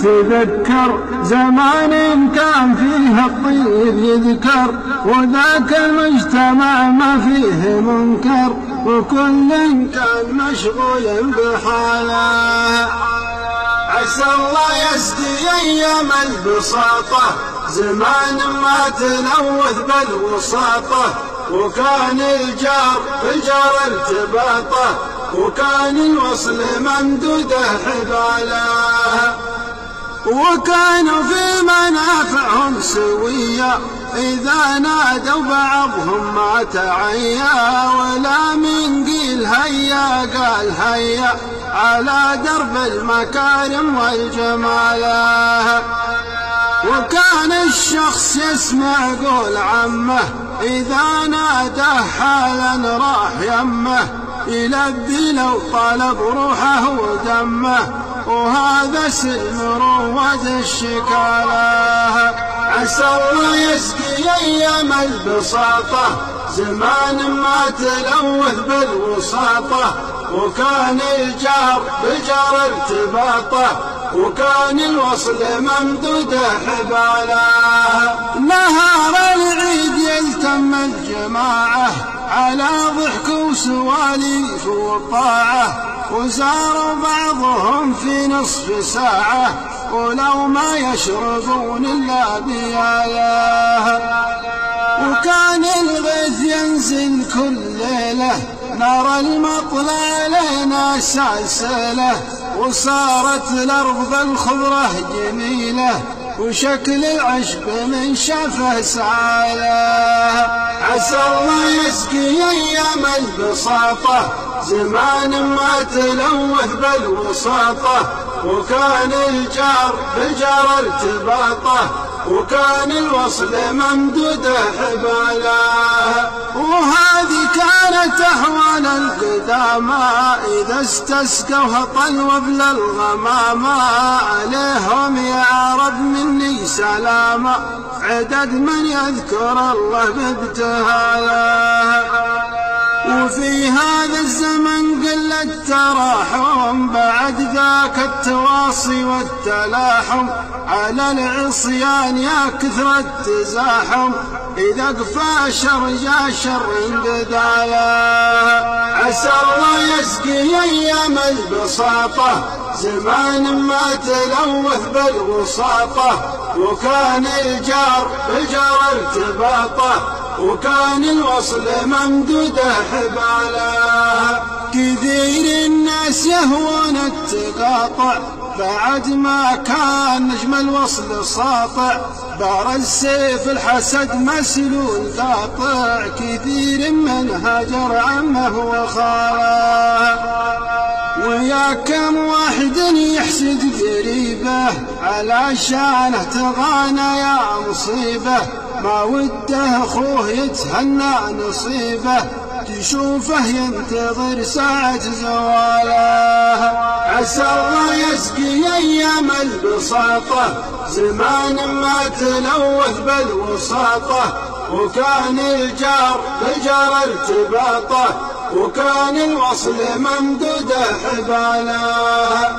تذكر زمان كان فيه الطيب يذكر، وذاك المجتمع ما فيه منكر، وكل كان مشغول بحاله. عسى الله يسقي أيام البساطة زمان ما تلوث بالوساطة، وكان الجار بالجار ارتباطه، وكان الوصل ممدوده حباله، وكانوا في منافعهم سوية إذا نادوا بعضهم ما تعيا، ولا من قيل هيا قال هيا على درب المكارم والجماله. وكان الشخص يسمع قول عمه إذا ناداه حالا راح يمه، يلبي لو طلب روحه ودمه، وهذا سلم رواد الشكاله. عسى الله يسقي أيام البساطة زمان ما تلوث بالوساطة، وكان الجار بالجار ارتباطه، وكان الوصل ممدوده حباله. نهار العيد يلتم الجماعة على ضحك وسواليف وطاعة، وزاروا بعضهم في نصف ساعة ولو ما يشربون إلا بياله. وكان الغيث ينزل كل ليلة نرى المطلع لنا سلسلة، وصارت الأرض بالخضرة جميلة، وشكل العشب من شافه سعاله. عسى الله يسقي أيام البساطة زمان ما تلوث بالوساطة، وكان الجار بالجار ارتباطه، وكان الوصل ممدوده حباله. وهذه كانت أحوال القدامى إذا استسقوها طلوا بلا الغمامة، عليهم يا رب مني سلامة عدد من يذكر الله بابتهاله. وفي هذا الزمن قل التراحم بعد ذاك التواصي والتلاحم، على العصيان يا كثر التزاحم إذا قفا شر جا شر بداله. عسى الله يسقي أيام البساطة زمان ما تلوث بالوساطة، وكان الجار بالجار ارتباطه، وكان الوصل ممدوده حباله. كثير الناس يهوون التقاطع بعد ما كان نجم الوصل ساطع، بار السيف الحسد مسلول قاطع، كثير من هجر عمه وخاله. ويا كم واحد يحسد قريبه على شانه تغانى يا مصيبه، ما وده اخوه يتهنى نصيبه، تشوفه ينتظر ساعة زواله. عسى الله يسقي أيام البساطة زمان ما تلوث بالوساطة، وكان الجار بالجار ارتباطه، وكان الوصل ممدوده حباله.